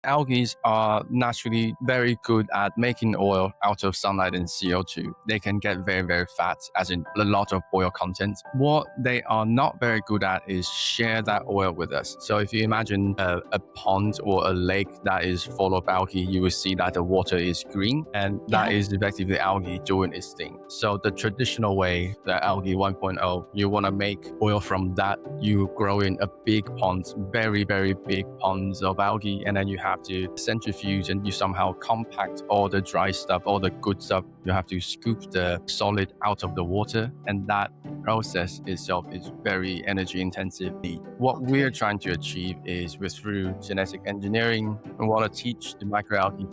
Algae are naturally very good at making oil out of sunlight and CO2. They can get very, very fat, as in a lot of oil content. What they are not very good at is share that oil with us. So if you imagine a pond or a lake that is full of algae, you will see that the water is green, and that is effectively algae doing its thing. So the traditional way, the algae 1.0, you want to make oil from that, you grow in a big pond, very, very big ponds of algae, and then you have to centrifuge and you somehow compact all the dry stuff, all the good stuff. You have to scoop the solid out of the water, and that process itself is very energy intensive. What we're trying to achieve is through genetic engineering, we want to teach the microalgae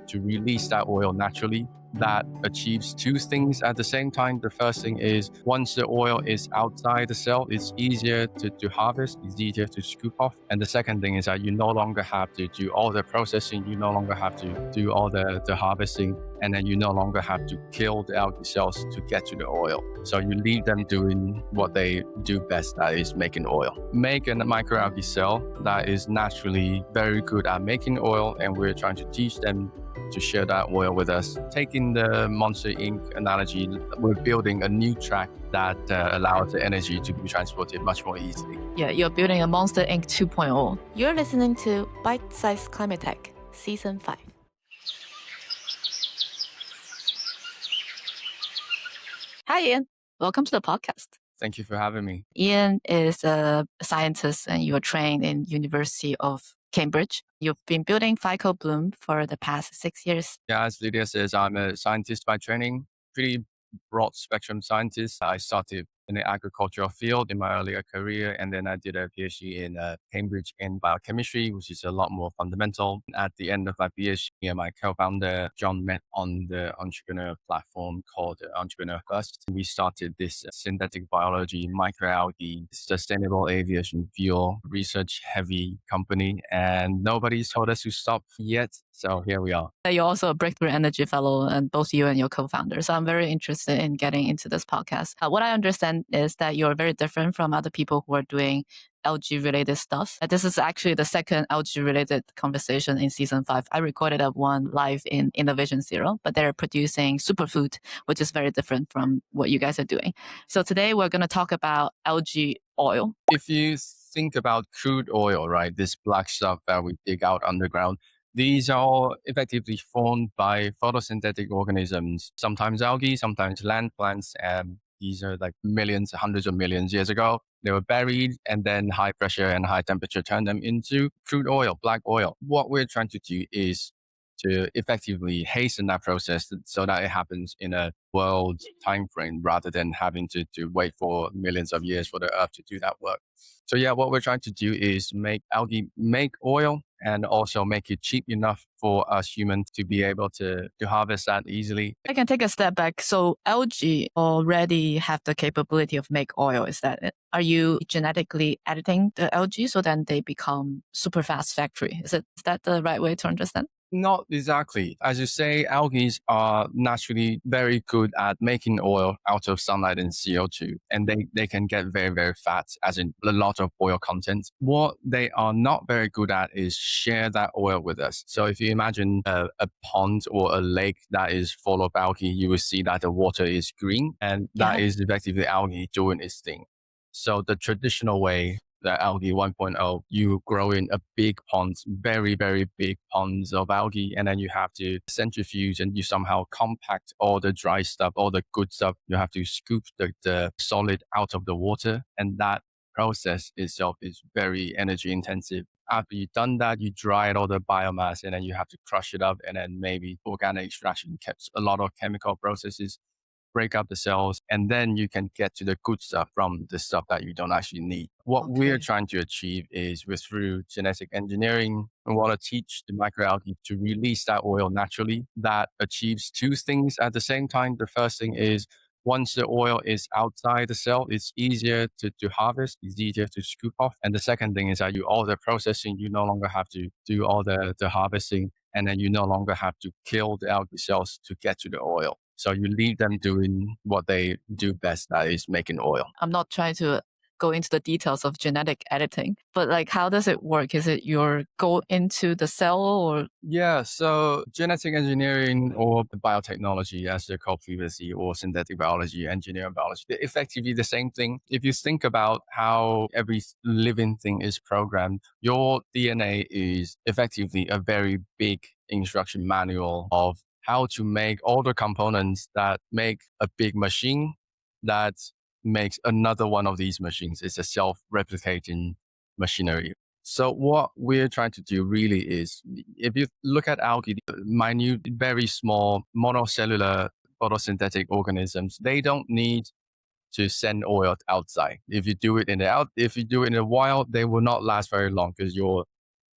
to release that oil naturally. That achieves two things at the same time. The first thing is once the oil is outside the cell, it's easier to harvest, it's easier to scoop off. And the second thing is that you no longer have to do all the processing, you no longer have to do all the harvesting, and then you no longer have to kill the algae cells to get to the oil. So you leave them doing what they do best, that is making oil. Make a microalgae cell that is naturally very good at making oil, and we're trying to teach them to share that oil with us. Taking the Monster Inc. analogy, we're building a new track that allows the energy to be transported much more easily. Yeah, you're building a Monster Inc. 2.0. You're listening to Bite Size Climate Tech, Season 5. Hi, Ian. Welcome to the podcast. Thank you for having me. Ian is a scientist and you're trained in University of Cambridge. You've been building Phycobloom for the past 6 years. Yeah, as Lydia says, I'm a scientist by training, pretty broad spectrum scientist. I started in the agricultural field in my earlier career, and then I did a PhD in Cambridge in biochemistry, which is a lot more fundamental. At the end of my PhD, me and my co-founder, John, met on the entrepreneur platform called Entrepreneur First. We started this synthetic biology, microalgae, sustainable aviation fuel, research-heavy company, and nobody's told us to stop yet. So here we are. You're also a Breakthrough Energy Fellow, and both you and your co-founder. So I'm very interested in getting into this podcast. What I understand is that you're very different from other people who are doing algae-related stuff. This is actually the second algae-related conversation in Season 5. I recorded one live in Innovation Zero, but they're producing superfood, which is very different from what you guys are doing. So today we're going to talk about algae oil. If you think about crude oil, right, this black stuff that we dig out underground, these are all effectively formed by photosynthetic organisms, sometimes algae, sometimes land plants, and these are like millions, hundreds of millions years ago. They were buried, and then high pressure and high temperature turned them into crude oil, black oil. What we're trying to do is to effectively hasten that process so that it happens in a world time frame rather than having to wait for millions of years for the earth to do that work. So yeah, what we're trying to do is make algae make oil and also make it cheap enough for us humans to be able to harvest that easily. I can take a step back. So algae already have the capability of make oil. Is that it? Are you genetically editing the algae so then they become super fast factory? Is that the right way to understand? Not exactly. As you say, algae are naturally very good at making oil out of sunlight and CO2, and they can get very, very fat, as in a lot of oil content. What they are not very good at is share that oil with us. So if you imagine a pond or a lake that is full of algae, you will see that the water is green, and that is effectively algae doing its thing. So the traditional way, the algae 1.0, you grow in a big ponds, very, very big ponds of algae, and then you have to centrifuge and you somehow compact all the dry stuff, all the good stuff. You have to scoop the solid out of the water, and that process itself is very energy intensive. After you've done that, you dry all the biomass, and then you have to crush it up, and then maybe organic extraction, a lot of chemical processes, break up the cells, and then you can get to the good stuff from the stuff that you don't actually need. What we're trying to achieve is through genetic engineering, we want to teach the microalgae to release that oil naturally. That achieves two things at the same time. The first thing is once the oil is outside the cell, it's easier to harvest, it's easier to scoop off. And the second thing is that all the processing, you no longer have to do all the harvesting, and then you no longer have to kill the algae cells to get to the oil. So you leave them doing what they do best, that is making oil. I'm not trying to go into the details of genetic editing, but like, how does it work? Is it your go into the cell or? Yeah, so genetic engineering or biotechnology, as they're called previously, or synthetic biology, engineering biology, they're effectively the same thing. If you think about how every living thing is programmed, your DNA is effectively a very big instruction manual of how to make all the components that make a big machine that makes another one of these machines. It's a self-replicating machinery. So what we're trying to do really is, if you look at algae, minute, very small monocellular photosynthetic organisms, they don't need to send oil outside. If you do it in the wild, they will not last very long because you're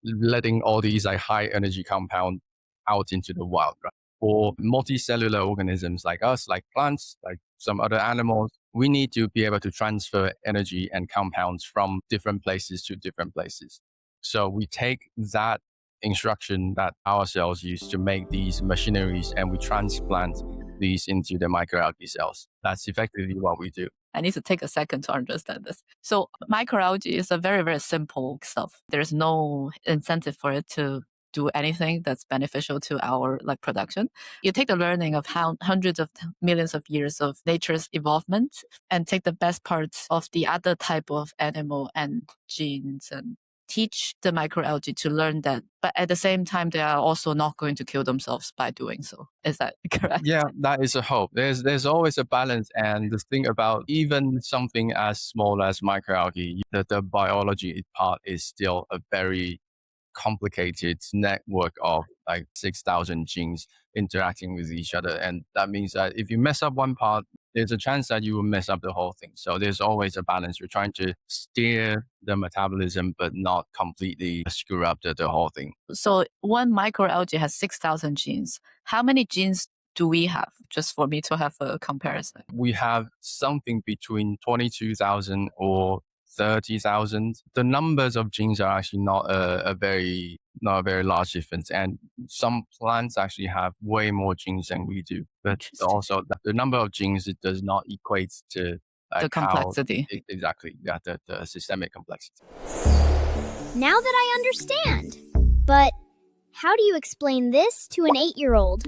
letting all these like high energy compound out into the wild, right? For multicellular organisms like us, like plants, like some other animals, we need to be able to transfer energy and compounds from different places to different places. So we take that instruction that our cells use to make these machineries and we transplant these into the microalgae cells. That's effectively what we do. I need to take a second to understand this. So microalgae is a very, very simple stuff. There's no incentive for it to do anything that's beneficial to our like production. You take the learning of how hundreds of millions of years of nature's evolvement and take the best parts of the other type of animal and genes and teach the microalgae to learn that, but at the same time, they are also not going to kill themselves by doing so. Is that correct? Yeah, that is a hope. There's always a balance, and the thing about even something as small as microalgae, the biology part is still a very complicated network of like 6,000 genes interacting with each other. And that means that if you mess up one part, there's a chance that you will mess up the whole thing. So there's always a balance. You're trying to steer the metabolism, but not completely screw up the whole thing. So one microalgae has 6,000 genes. How many genes do we have, just for me to have a comparison? We have something between 22,000 or 30,000. The numbers of genes are actually not a very large difference, and some plants actually have way more genes than we do. But also, the number of genes, it does not equate to the complexity. Exactly, yeah, the systemic complexity. Now that I understand, but how do you explain this to an 8-year-old?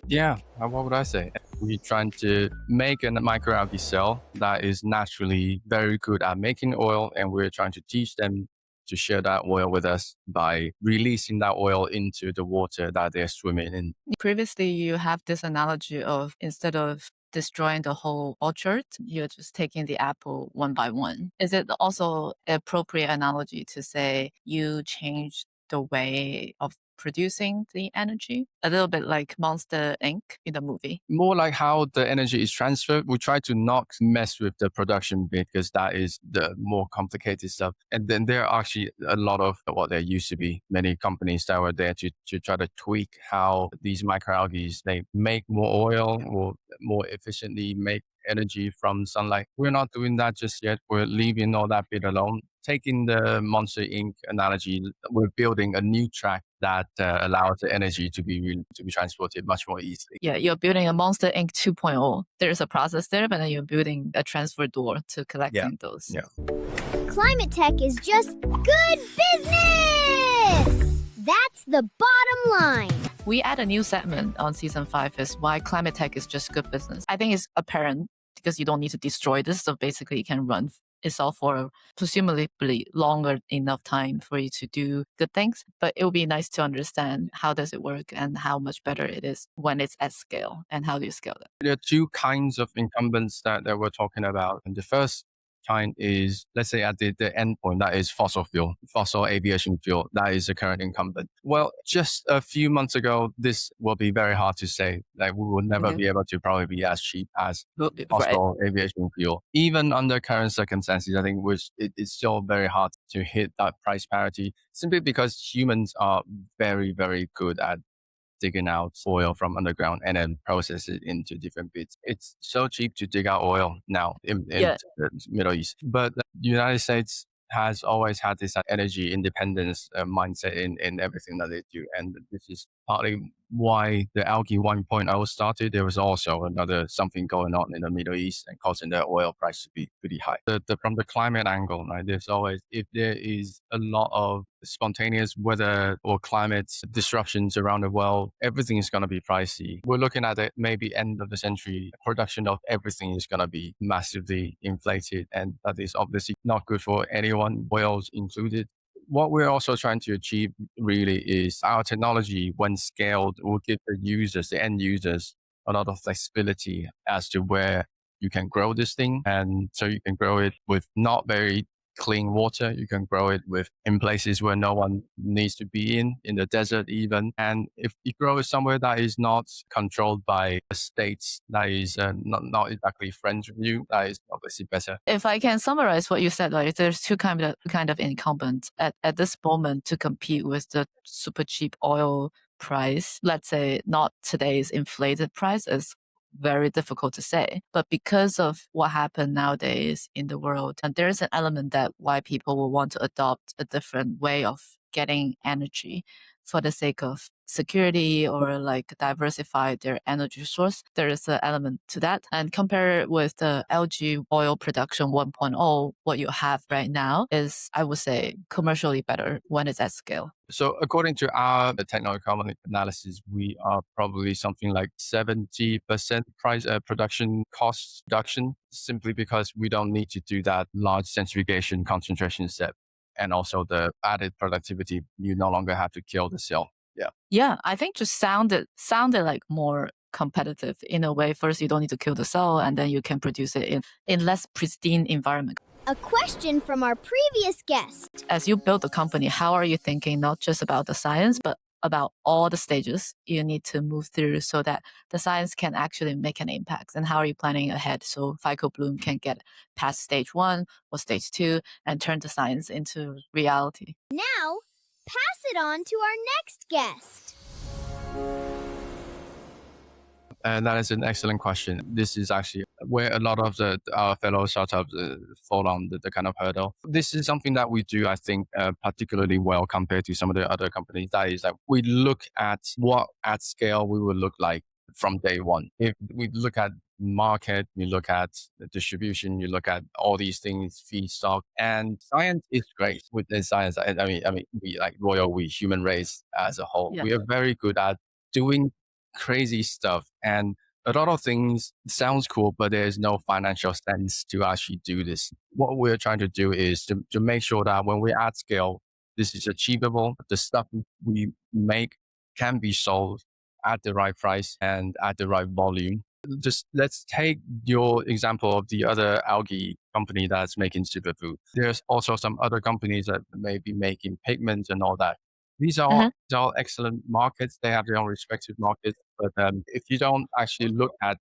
Yeah, what would I say? We're trying to make a microalgae cell that is naturally very good at making oil, and we're trying to teach them to share that oil with us by releasing that oil into the water that they're swimming in. Previously, you have this analogy of instead of destroying the whole orchard, you're just taking the apple one by one. Is it also an appropriate analogy to say you change the way of producing the energy? A little bit like Monster Inc. in the movie. More like how the energy is transferred. We try to not mess with the production bit because that is the more complicated stuff. And then there are actually a lot of what there used to be, many companies that were there to try to tweak how these microalgae, they make more oil or more efficiently make energy from sunlight. We're not doing that just yet. We're leaving all that bit alone. Taking the Monster Inc. analogy, we're building a new track that allows the energy to be transported much more easily. Yeah, you're building a Monster Inc. 2.0. There's a process there, but then you're building a transfer door to collecting those. Yeah. Climate tech is just good business! That's the bottom line. We add a new segment on season 5 is why climate tech is just good business. I think it's apparent because you don't need to destroy this. So basically it can run itself for presumably longer enough time for you to do good things. But it would be nice to understand how does it work and how much better it is when it's at scale and how do you scale that? There are two kinds of incumbents that we're talking about. And the first kind is, let's say at the end point, that is fossil aviation fuel. That is the current incumbent. Well, just a few months ago, this will be very hard to say. Like we will never be able to probably be as cheap as fossil aviation fuel. Even under current circumstances, I think it's still very hard to hit that price parity simply because humans are very, very good at digging out oil from underground and then process it into different bits. It's so cheap to dig out oil now in the Middle East. But the United States has always had this energy independence mindset in everything that they do. And this is partly why the Algae 1.0 started. There was also another something going on in the Middle East and causing the oil price to be pretty high. From the climate angle, right, there's always, if there is a lot of spontaneous weather or climate disruptions around the world, everything is going to be pricey. We're looking at it maybe end of the century, production of everything is going to be massively inflated, and that is obviously not good for anyone, whales included. What we're also trying to achieve really is our technology, when scaled, will give the users, the end users, a lot of flexibility as to where you can grow this thing. And so you can grow it with not very clean water. You can grow it in places where no one needs to be in the desert even. And if you grow it somewhere that is not controlled by a state that is not exactly friends with you, that is obviously better. If I can summarize what you said, like there's two kind of incumbents at this moment to compete with the super cheap oil price. Let's say not today's inflated price is very difficult to say. But because of what happened nowadays in the world, and there's an element that why people will want to adopt a different way of getting energy for the sake of security or like diversify their energy source. There is an element to that. And compare it with the algae oil production 1.0, what you have right now is, I would say, commercially better when it's at scale. So according to our techno-economic analysis, we are probably something like 70% price production cost reduction, simply because we don't need to do that large centrifugation concentration step. And also the added productivity, you no longer have to kill the cell. Yeah, I think just sounded like more competitive in a way. First, you don't need to kill the cell, and then you can produce it in less pristine environment. A question from our previous guest. As you build the company, how are you thinking not just about the science, but about all the stages you need to move through so that the science can actually make an impact? And how are you planning ahead so Phycobloom can get past stage 1 or stage 2 and turn the science into reality? Now, pass it on to our next guest. And that is an excellent question. This is actually where a lot of our fellow startups fall on the kind of hurdle. This is something that we do, I think, particularly well compared to some of the other companies. That is that we look at what at scale we will look like from day one. If we look at market, you look at the distribution, you look at all these things, feedstock, and science is great. With the science, I mean, we like we human race as a whole, we are very good at doing crazy stuff, and a lot of things sounds cool, but there's no financial sense to actually do this. What we're trying to do is to make sure that when we're at scale, this is achievable. The stuff we make can be sold at the right price and at the right volume. Just let's take your example of the other algae company that's making superfood. There's also some other companies that may be making pigments and all that. These are all excellent markets. They have their own respective markets. But if you don't actually look at,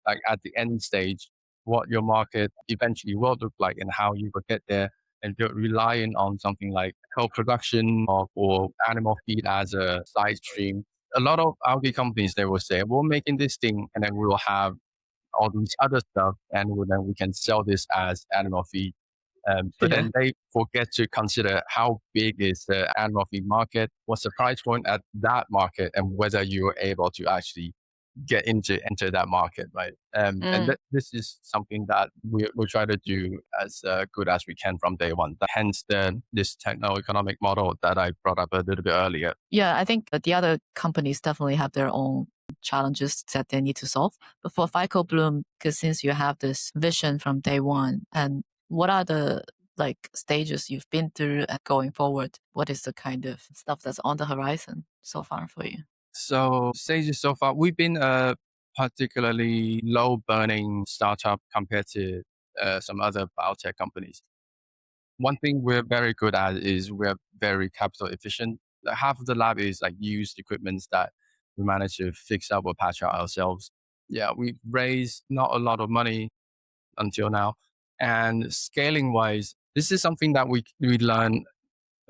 like, at the end stage, what your market eventually will look like and how you will get there, and you're relying on something like co-production or animal feed as a side stream, a lot of algae companies, they will say, we're making this thing and then we will have all these other stuff, and then we can sell this as animal feed. But then they forget to consider how big is the animal feed market, what's the price point at that market, and whether you're able to actually get enter that market, right? And this is something that we try to do as good as we can from day one. Hence this techno-economic model that I brought up a little bit earlier. Yeah, I think that the other companies definitely have their own challenges that they need to solve. But for Phycobloom, because since you have this vision from day one, and what are the stages you've been through and going forward? What is the kind of stuff that's on the horizon so far for you? So stages so far, we've been a particularly low burning startup compared to some other biotech companies. One thing we're very good at is we're very capital efficient. Half of the lab is like used equipment that we manage to fix up or patch out ourselves. Yeah, we've raised not a lot of money until now. And scaling wise, this is something that we learn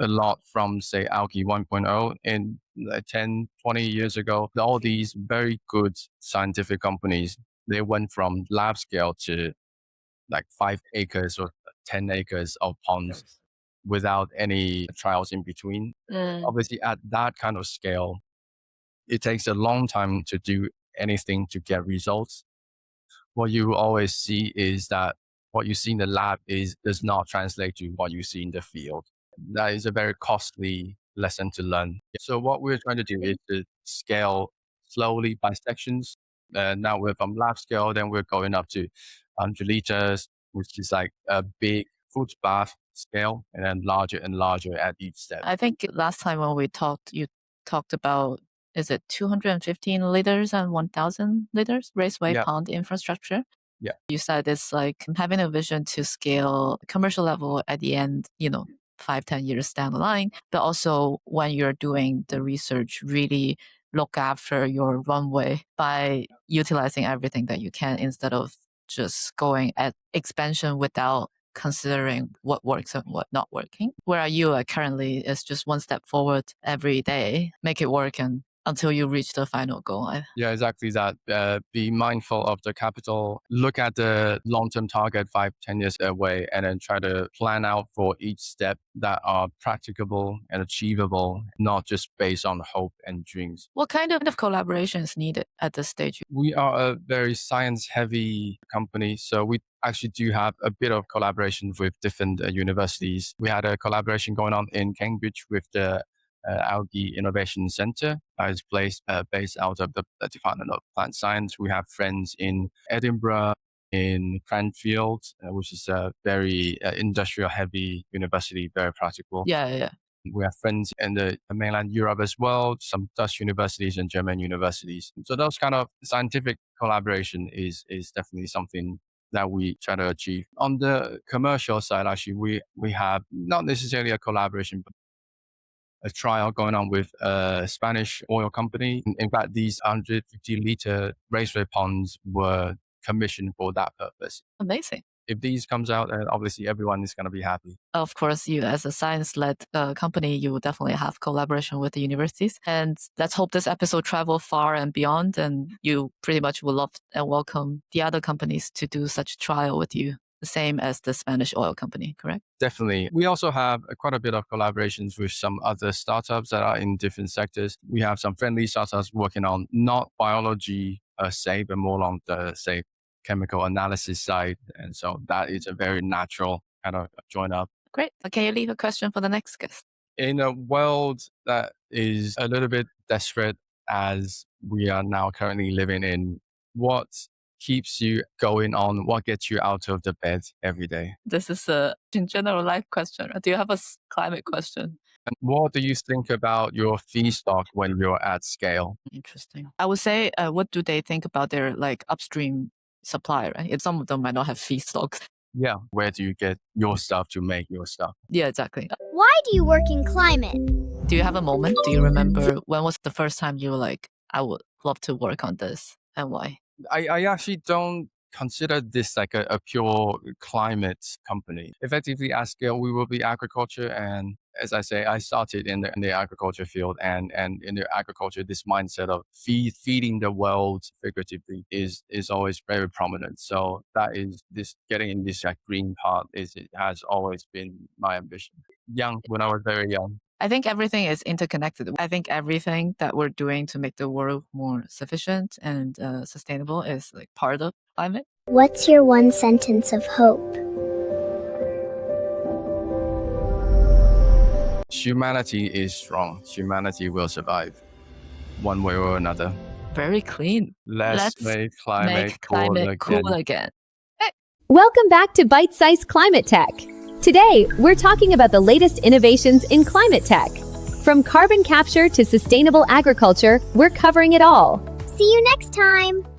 a lot from, say, Algae 1.0 in 10, 20 years ago. All these very good scientific companies, they went from lab scale to like 5 acres or 10 acres of ponds without any trials in between. Obviously, at that kind of scale, it takes a long time to do anything to get results. What you always see is that what you see in the lab does not translate to what you see in the field. That is a very costly lesson to learn. So what we're trying to do is to scale slowly by sections. Now we're from lab scale, then we're going up to 100 liters, which is like a big food bath scale, and then larger and larger at each step. I think last time when we talked, you talked about, is it 215 liters and 1,000 liters raceway pond infrastructure? Yeah. You said it's like having a vision to scale commercial level at the end, 5-10 years down the line, but also when you're doing the research, really look after your runway by utilizing everything that you can instead of just going at expansion without considering what works and what not working. Where are you currently is just one step forward every day, make it work and until you reach the final goal. Yeah, exactly that. Be mindful of the capital, look at the long-term target 5-10 years away, and then try to plan out for each step that are practicable and achievable, not just based on hope and dreams. What kind of collaboration is needed at this stage? We are a very science-heavy company, so we actually do have a bit of collaboration with different universities. We had a collaboration going on in Cambridge with the Algae Innovation Center that is based out of the Department of Plant Science. We have friends in Edinburgh, in Cranfield, which is a very industrial-heavy university, very practical. Yeah. We have friends in the mainland Europe as well, some Dutch universities and German universities. So those kind of scientific collaboration is definitely something that we try to achieve. On the commercial side, actually, we have not necessarily a collaboration, but a trial going on with a Spanish oil company. In fact, these 150-liter raceway ponds were commissioned for that purpose. Amazing. If these comes out, then obviously everyone is going to be happy. Of course, you as a science-led company, you will definitely have collaboration with the universities. And let's hope this episode travel far and beyond. And you pretty much will love and welcome the other companies to do such trial with you. The same as the Spanish oil company, correct? Definitely. We also have quite a bit of collaborations with some other startups that are in different sectors. We have some friendly startups working on not biology per se, but more on the, say, chemical analysis side. And so that is a very natural kind of join up. Great. Can you leave a question for the next guest? In a world that is a little bit desperate as we are now currently living in, what keeps you going on? What gets you out of the bed every day? This is a general life question. Do you have a climate question? And what do you think about your feedstock when you're at scale? Interesting. I would say, what do they think about their upstream supply, right? Some of them might not have feedstocks. Yeah. Where do you get your stuff to make your stuff? Yeah, exactly. Why do you work in climate? Do you have a moment? Do you remember when was the first time you were like, I would love to work on this, and why? I actually don't consider this like a pure climate company. Effectively, at scale, we will be agriculture. And as I say, I started in the agriculture field, and in the agriculture, this mindset of feeding the world figuratively is always very prominent. So that is this getting in this green part it has always been my ambition. When I was very young. I think everything is interconnected. I think everything that we're doing to make the world more sufficient and sustainable is part of climate. What's your one sentence of hope? Humanity is strong. Humanity will survive, one way or another. Very clean. Let's make climate cool again. Hey. Welcome back to Bite Size Climate Tech. Today, we're talking about the latest innovations in climate tech. From carbon capture to sustainable agriculture, we're covering it all. See you next time!